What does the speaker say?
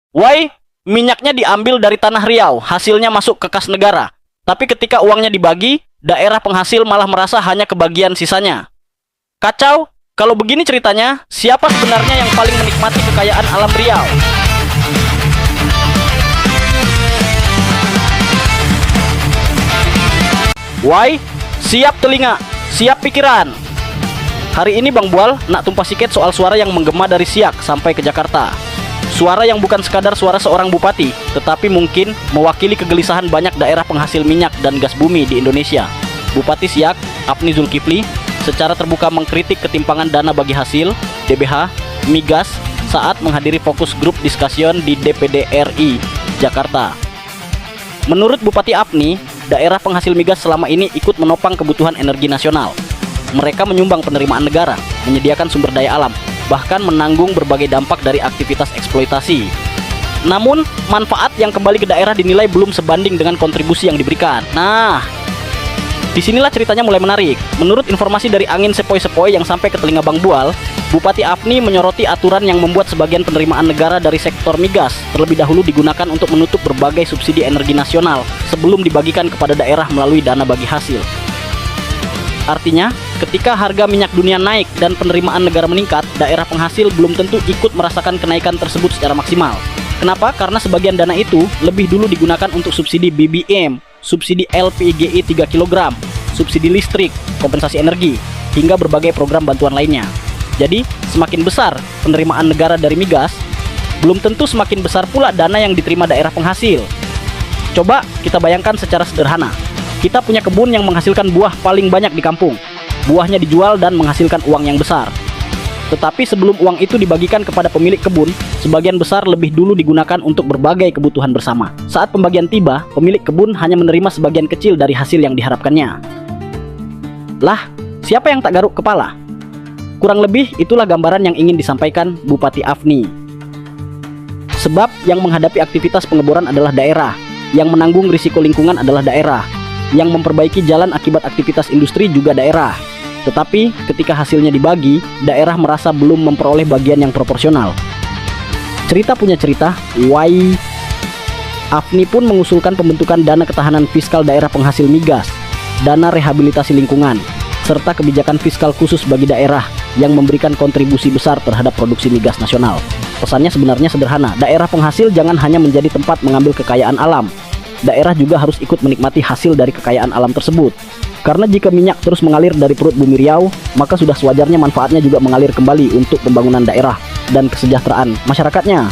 Why? Minyaknya diambil dari tanah Riau, hasilnya masuk ke kas negara. Tapi ketika uangnya dibagi, daerah penghasil malah merasa hanya kebagian sisanya. Kacau, kalau begini ceritanya, siapa sebenarnya yang paling menikmati kekayaan alam Riau? Why? Siap telinga, siap pikiran. Hari ini Bang Bual nak tumpah siket soal suara yang menggema dari Siak sampai ke Jakarta. Suara yang bukan sekadar suara seorang bupati, tetapi mungkin mewakili kegelisahan banyak daerah penghasil minyak dan gas bumi di Indonesia. Bupati Siak, Apni Zulkifli, secara terbuka mengkritik ketimpangan dana bagi hasil, DBH, migas, saat menghadiri fokus grup diskusion di DPD RI, Jakarta. Menurut Bupati Apni, daerah penghasil migas selama ini ikut menopang kebutuhan energi nasional. Mereka menyumbang penerimaan negara, menyediakan sumber daya alam, bahkan menanggung berbagai dampak dari aktivitas eksploitasi. Namun, manfaat yang kembali ke daerah dinilai belum sebanding dengan kontribusi yang diberikan. Nah, disinilah ceritanya mulai menarik. Menurut informasi dari angin sepoi-sepoi yang sampai ke telinga Bang Bual, Bupati Apni menyoroti aturan yang membuat sebagian penerimaan negara dari sektor migas terlebih dahulu digunakan untuk menutup berbagai subsidi energi nasional sebelum dibagikan kepada daerah melalui dana bagi hasil. Artinya, ketika harga minyak dunia naik dan penerimaan negara meningkat, daerah penghasil belum tentu ikut merasakan kenaikan tersebut secara maksimal. Kenapa? Karena sebagian dana itu lebih dulu digunakan untuk subsidi BBM, subsidi LPGI 3 kg, subsidi listrik, kompensasi energi, hingga berbagai program bantuan lainnya. Jadi, semakin besar penerimaan negara dari migas, belum tentu semakin besar pula dana yang diterima daerah penghasil. Coba kita bayangkan secara sederhana. Kita punya kebun yang menghasilkan buah paling banyak di kampung. Buahnya dijual dan menghasilkan uang yang besar. Tetapi sebelum uang itu dibagikan kepada pemilik kebun, sebagian besar lebih dulu digunakan untuk berbagai kebutuhan bersama. Saat pembagian tiba, pemilik kebun hanya menerima sebagian kecil dari hasil yang diharapkannya. Lah, siapa yang tak garuk kepala? Kurang lebih itulah gambaran yang ingin disampaikan Bupati Apni. Sebab yang menghadapi aktivitas pengeboran adalah daerah, yang menanggung risiko lingkungan adalah daerah, yang memperbaiki jalan akibat aktivitas industri juga daerah. Tetapi ketika hasilnya dibagi, daerah merasa belum memperoleh bagian yang proporsional. Cerita punya cerita, why? Apni pun mengusulkan pembentukan dana ketahanan fiskal daerah penghasil migas, dana rehabilitasi lingkungan, serta kebijakan fiskal khusus bagi daerah yang memberikan kontribusi besar terhadap produksi migas nasional. Pesannya sebenarnya sederhana, daerah penghasil jangan hanya menjadi tempat mengambil kekayaan alam. Daerah juga harus ikut menikmati hasil dari kekayaan alam tersebut. Karena jika minyak terus mengalir dari perut bumi Riau, maka sudah sewajarnya manfaatnya juga mengalir kembali untuk pembangunan daerah dan kesejahteraan masyarakatnya.